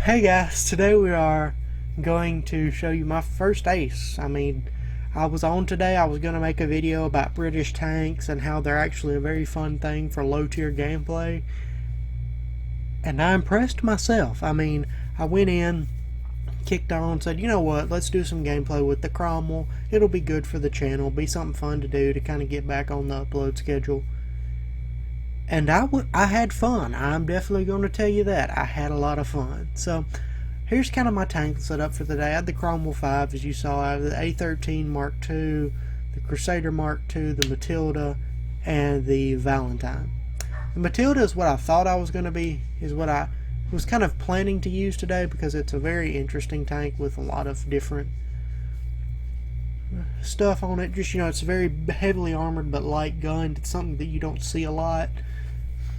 Hey guys, today we are going to show you my first ace. I was on today, I was going to make a video about British tanks and how they're actually a very fun thing for low tier gameplay. And I impressed myself. I went in, kicked on, said, you know what, let's do some gameplay with the Cromwell. It'll be good for the channel, be something fun to do to kind of get back on the upload schedule. And I had fun. I'm definitely going to tell you that. I had a lot of fun. So, here's kind of my tank set up for the day. I had the Cromwell 5, as you saw. I have the A13 Mark II, the Crusader Mark II, the Matilda, and the Valentine. The Matilda is what I thought I was going to be, is what I was kind of planning to use today because it's a very interesting tank with a lot of different stuff on it. Just, it's very heavily armored but light gunned. It's something that you don't see a lot.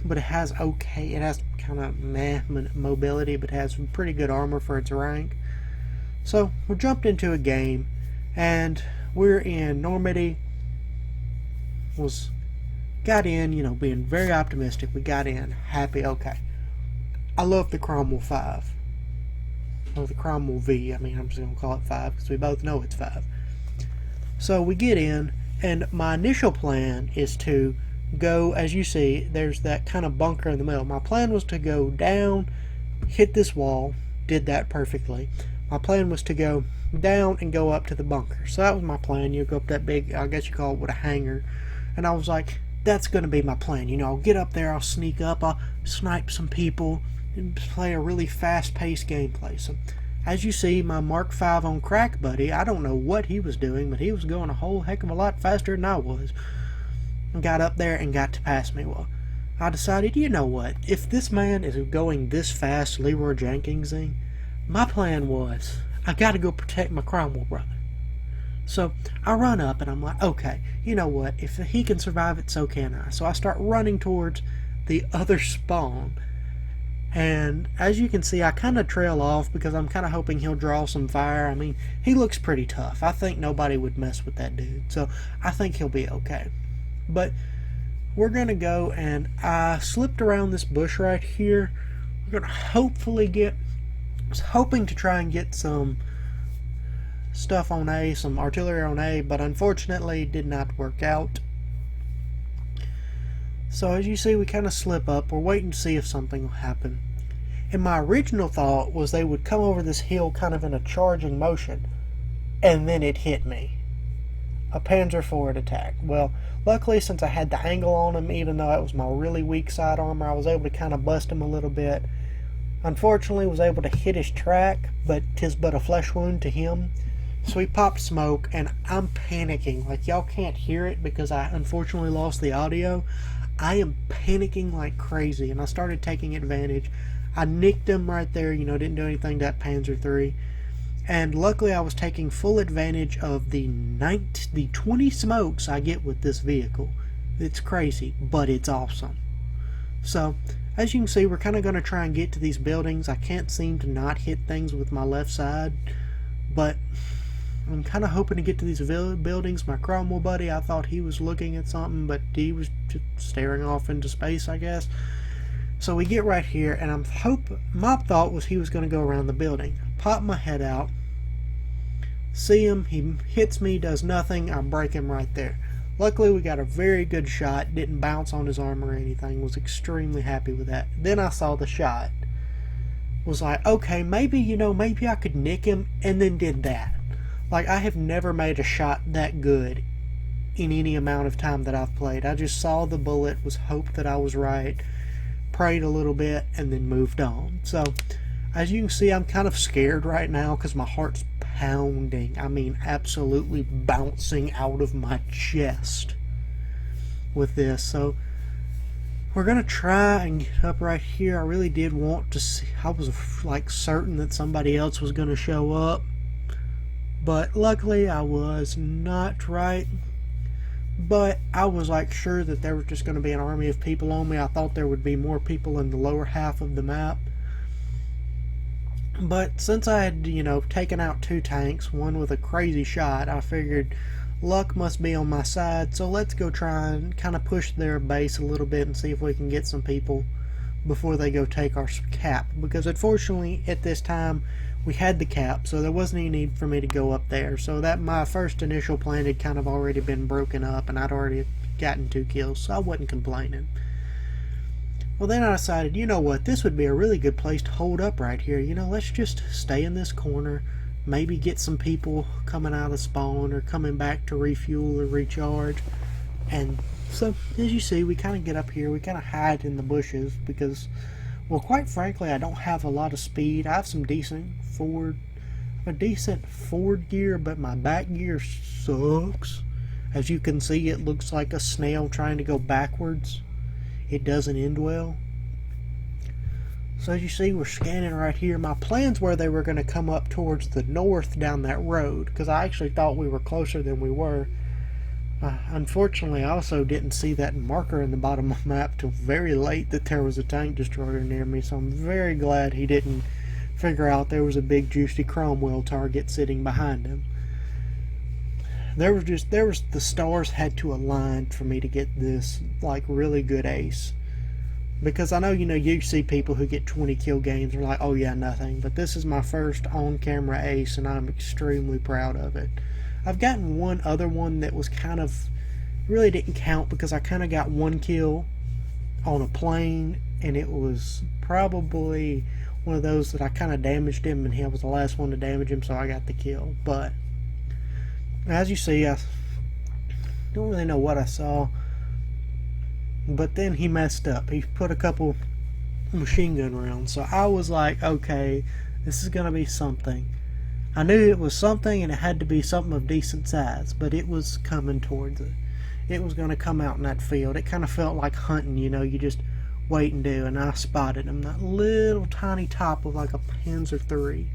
But it has kind of meh mobility, but has pretty good armor for its rank. So we jumped into a game, and we're in Normandy. Got in, being very optimistic. We got in, happy, okay. I love the Cromwell 5. Or the Cromwell V. I'm just going to call it 5 because we both know it's 5. So we get in, and my initial plan is to go, as you see, there's that kind of bunker in the middle. My plan was to go down, hit this wall, did that perfectly. My plan was to go down and go up to the bunker. So that was my plan. You go up that big, I guess you call it, with a hangar. And I was like, that's going to be my plan. I'll get up there, I'll sneak up, I'll snipe some people, and play a really fast-paced gameplay. So, as you see, my Mark V on crack buddy, I don't know what he was doing, but he was going a whole heck of a lot faster than I was. Got up there and got to pass me. Well, I decided, you know what, if this man is going this fast, Leroy Jenkinsing, my plan was, I gotta go protect my Cromwell brother. So I run up and I'm like, okay, you know what, if he can survive it, so can I. So I start running towards the other spawn, and as you can see, I kind of trail off because I'm kind of hoping he'll draw some fire. He looks pretty tough. I think nobody would mess with that dude, so I think he'll be okay. But we're going to go, and I slipped around this bush right here. We're going to hopefully I was hoping to try and get some stuff on A, some artillery on A, but unfortunately it did not work out. So as you see, we kind of slip up. We're waiting to see if something will happen. And my original thought was they would come over this hill kind of in a charging motion, and then it hit me. A Panzer IV attack. Well, luckily, since I had the angle on him, even though it was my really weak side armor, I was able to kind of bust him a little bit. Unfortunately, was able to hit his track, but 'tis but a flesh wound to him. So he popped smoke, and I'm panicking. Like, y'all can't hear it because I unfortunately lost the audio. I am panicking like crazy, and I started taking advantage. I nicked him right there, didn't do anything to that Panzer III. And luckily I was taking full advantage of the 20 smokes I get with this vehicle. It's crazy, but it's awesome. So, as you can see, we're kind of going to try and get to these buildings. I can't seem to not hit things with my left side, but I'm kind of hoping to get to these buildings. My Cromwell buddy, I thought he was looking at something, but he was just staring off into space, I guess. So we get right here, and my thought was he was going to go around the building. Pop my head out, see him, he hits me, does nothing, I break him right there. Luckily we got a very good shot, didn't bounce on his armor or anything, was extremely happy with that. Then I saw the shot, was like, okay, maybe I could nick him, and then did that. Like, I have never made a shot that good in any amount of time that I've played. I just saw the bullet, was hoped that I was right, prayed a little bit, and then moved on. So, as you can see, I'm kind of scared right now because my heart's pounding. Absolutely bouncing out of my chest with this. So, we're going to try and get up right here. I really did want to see. I was like certain that somebody else was going to show up. But luckily I was not right. But I was like sure that there was just going to be an army of people on me. I thought there would be more people in the lower half of the map. But since I had, taken out 2 tanks, one with a crazy shot, I figured luck must be on my side. So let's go try and kind of push their base a little bit and see if we can get some people before they go take our cap, because unfortunately at this time we had the cap, so there wasn't any need for me to go up there. So that my first initial plan had kind of already been broken up, and I'd already gotten 2 kills, so I wasn't complaining. Well, then I decided, you know what, this would be a really good place to hold up right here. You know, let's just stay in this corner, maybe get some people coming out of spawn or coming back to refuel or recharge. And so, as you see, we kind of get up here, we kind of hide in the bushes because, well, quite frankly, I don't have a lot of speed. I have some decent forward gear, but my back gear sucks. As you can see, it looks like a snail trying to go backwards. It doesn't end well. So as you see, we're scanning right here. My plans were they were going to come up towards the north down that road, because I actually thought we were closer than we were. Unfortunately, I also didn't see that marker in the bottom of the map till very late that there was a tank destroyer near me, so I'm very glad he didn't figure out there was a big juicy Cromwell target sitting behind him. The stars had to align for me to get this like really good ace, because I know, you know, you see people who get 20 kill games and are like, oh yeah, nothing, but this is my first on camera ace and I'm extremely proud of it. I've gotten one other one that was kind of, really didn't count because I kind of got 1 kill on a plane, and it was probably one of those that I kind of damaged him and he was the last one to damage him, so I got the kill. But as you see, I don't really know what I saw, but then he messed up. He put a couple machine gun rounds, so I was like, okay, this is gonna be something. I knew it was something, and it had to be something of decent size, but it was coming towards it. It was going to come out in that field. It kind of felt like hunting, you know, you just wait and do, and I spotted him, that little tiny top of like a Panzer III.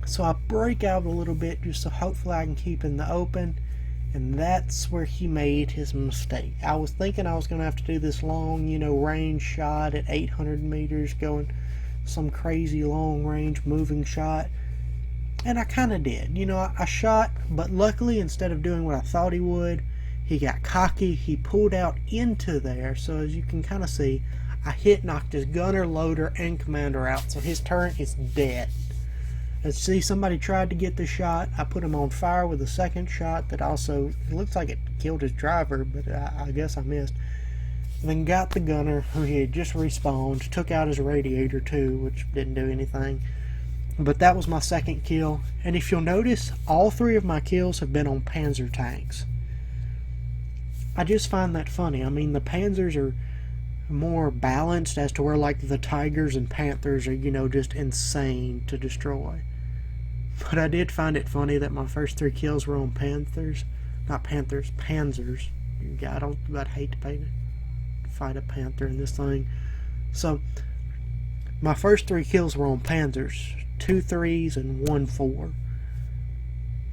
So I break out a little bit just so hopefully I can keep in the open, and that's where he made his mistake. I was thinking I was going to have to do this long, you know, range shot at 800 meters, going some crazy long range moving shot. And I kind of did. You know, I shot, but luckily instead of doing what I thought he would, he got cocky. He pulled out into there. So as you can kind of see, I knocked his gunner, loader, and commander out. So his turret is dead. As you see, somebody tried to get the shot. I put him on fire with a second shot that also, it looks like it killed his driver, but I guess I missed. Then got the gunner, who he had just respawned, took out his radiator too, which didn't do anything. But that was my second kill, and if you'll notice, all 3 of my kills have been on Panzer tanks. I just find that funny. I mean, the Panzers are more balanced as to where like the Tigers and Panthers are, you know, just insane to destroy. But I did find it funny that my first 3 kills were on Panthers. Not Panthers, Panzers. I'd hate to fight a Panther in this thing. So, my first 3 kills were on Panzers. 2 3s and 1 4.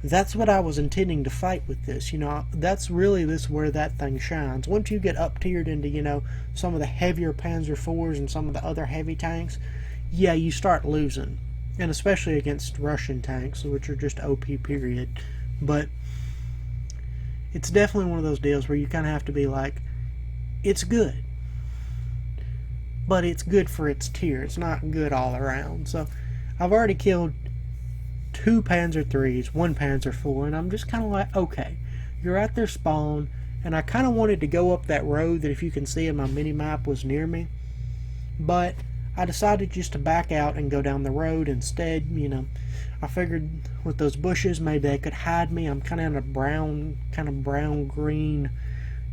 That's what I was intending to fight with this. You know, that's really where that thing shines. Once you get up tiered into, you know, some of the heavier Panzer IVs and some of the other heavy tanks, yeah, you start losing. And especially against Russian tanks, which are just OP period. But it's definitely one of those deals where you kind of have to be like, it's good, but it's good for its tier. It's not good all around. So I've already killed 2 Panzer IIIs, 1 Panzer IV, and I'm just kind of like, okay, you're at their spawn, and I kind of wanted to go up that road that, if you can see in my mini-map, was near me, but I decided just to back out and go down the road instead. You know, I figured with those bushes, maybe they could hide me. I'm kind of in a brown-green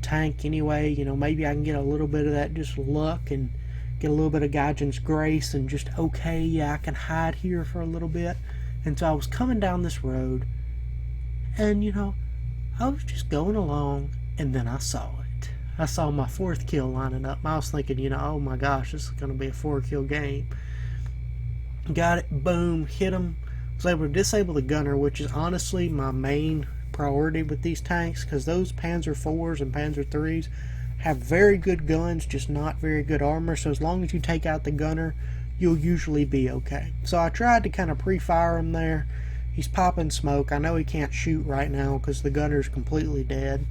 tank anyway. You know, maybe I can get a little bit of that just luck and get a little bit of Gaijin's grace and just, okay, yeah, I can hide here for a little bit. And so I was coming down this road, and, you know, I was just going along, and then I saw it. I saw my 4th kill lining up. I was thinking, you know, oh my gosh, this is going to be a 4-kill game. Got it, boom, hit him. Was able to disable the gunner, which is honestly my main priority with these tanks, because those Panzer IVs and Panzer IIIs have very good guns, just not very good armor. So as long as you take out the gunner, you'll usually be okay. So I tried to kind of pre-fire him there. He's popping smoke. I know he can't shoot right now because the gunner's completely dead.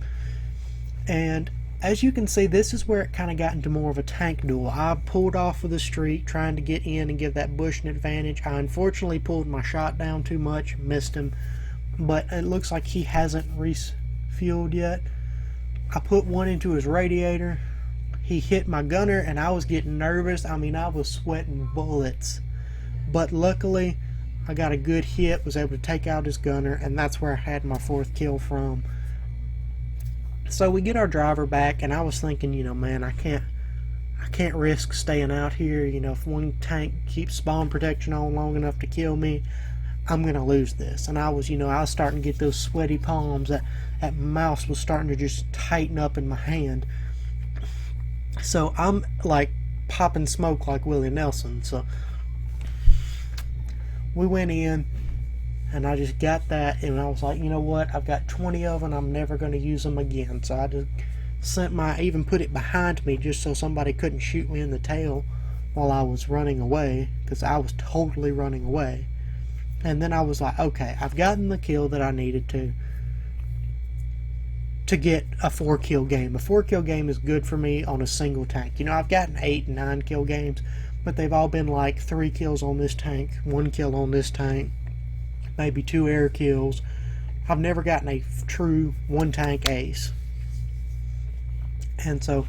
And as you can see, this is where it kind of got into more of a tank duel. I pulled off of the street trying to get in and give that Bush an advantage. I unfortunately pulled my shot down too much, missed him, but it looks like he hasn't refueled yet. I put one into his radiator. He hit my gunner and I was getting nervous. I mean, I was sweating bullets, but luckily I got a good hit, was able to take out his gunner, and that's where I had my 4th kill from. So we get our driver back, and I was thinking, you know, man, I can't risk staying out here. You know, if one tank keeps spawn protection on long enough to kill me, I'm gonna lose this. And I was starting to get those sweaty palms. That mouse was starting to just tighten up in my hand. So I'm like popping smoke like Willie Nelson. So we went in, and I just got that, and I was like, you know what, I've got 20 of them, I'm never going to use them again. So I just even put it behind me just so somebody couldn't shoot me in the tail while I was running away, because I was totally running away. And then I was like, okay, I've gotten the kill that I needed to get a 4-kill game. A 4-kill game is good for me on a single tank. You know, I've gotten 8 and 9 kill games, but they've all been like 3 kills on this tank, 1 kill on this tank, maybe 2 air kills. I've never gotten a true 1-tank ace. And so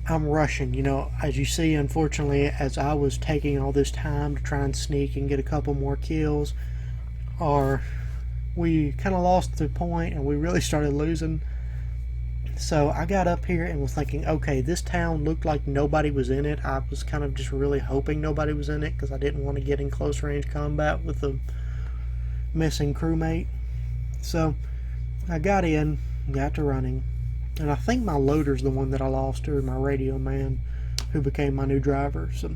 I'm rushing, you know, as you see, unfortunately, as I was taking all this time to try and sneak and get a couple more kills, we kind of lost the point and we really started losing. So I got up here and was thinking, okay, this town looked like nobody was in it. I was kind of just really hoping nobody was in it, because I didn't want to get in close range combat with the missing crewmate. So I got in, got to running, and I think my loader's the one that I lost to, my radio man, who became my new driver. So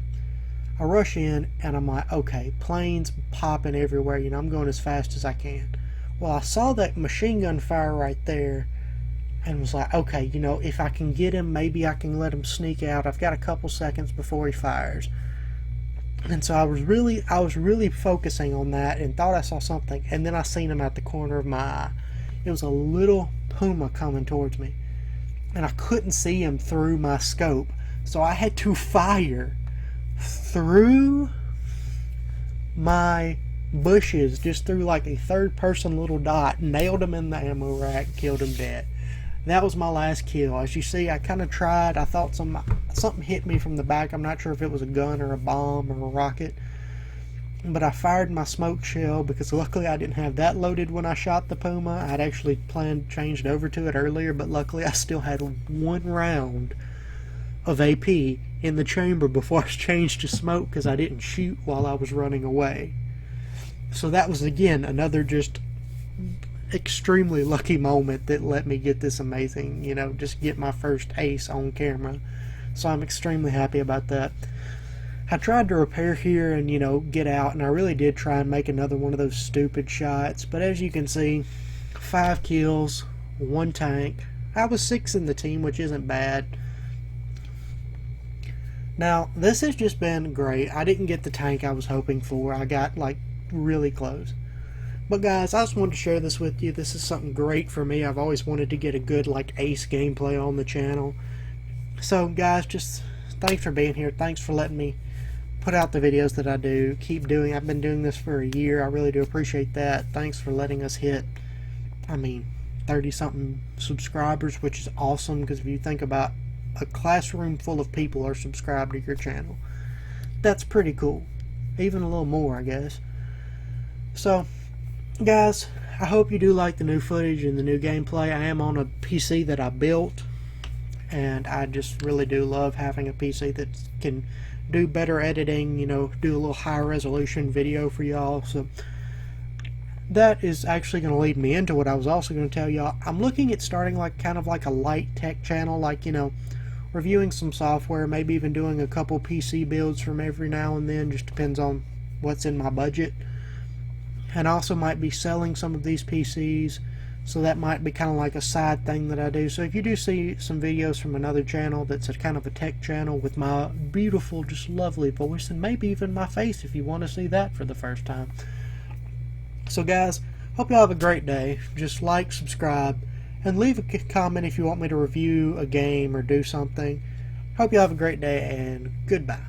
I rush in, and I'm like, okay, planes popping everywhere, you know, I'm going as fast as I can. Well, I saw that machine gun fire right there, and was like, okay, you know, if I can get him, maybe I can let him sneak out. I've got a couple seconds before he fires. And so I was really focusing on that, and thought I saw something, and then I seen him at the corner of my eye. It was a little puma coming towards me, and I couldn't see him through my scope, so I had to fire through my bushes, just through like a 3rd-person little dot, nailed him in the ammo rack, killed him dead. That was my last kill. As you see, I kind of tried. I thought something hit me from the back. I'm not sure if it was a gun or a bomb or a rocket. But I fired my smoke shell, because luckily I didn't have that loaded when I shot the puma. I'd actually changed over to it earlier, but luckily I still had 1 round of AP in the chamber before I changed to smoke, because I didn't shoot while I was running away. So that was, again, another just extremely lucky moment that let me get this amazing, you know, just get my first ace on camera. So I'm extremely happy about that. I tried to repair here and, you know, get out, and I really did try and make another one of those stupid shots, but as you can see, 5 kills, 1 tank. I was 6th in the team, which isn't bad. Now, this has just been great. I didn't get the tank I was hoping for. I got, like, really close. But guys, I just wanted to share this with you. This is something great for me. I've always wanted to get a good like ace gameplay on the channel. So guys, just thanks for being here. Thanks for letting me put out the videos that I do. Keep doing. I've been doing this for a year. I really do appreciate that. Thanks for letting us hit, 30 something subscribers, which is awesome, because if you think about a classroom full of people are subscribed to your channel, that's pretty cool. Even a little more, I guess. So guys, I hope you do like the new footage and the new gameplay. I am on a PC that I built, and I just really do love having a PC that can do better editing, you know, do a little higher resolution video for y'all. So that is actually going to lead me into what I was also going to tell y'all. I'm looking at starting like kind of like a light tech channel, like, you know, reviewing some software, maybe even doing a couple PC builds from every now and then, just depends on what's in my budget. And also might be selling some of these PCs, so that might be kind of like a side thing that I do. So if you do see some videos from another channel that's a kind of a tech channel with my beautiful, just lovely voice, and maybe even my face if you want to see that for the first time. So guys, hope y'all have a great day. Just like, subscribe, and leave a comment if you want me to review a game or do something. Hope you have a great day, and goodbye.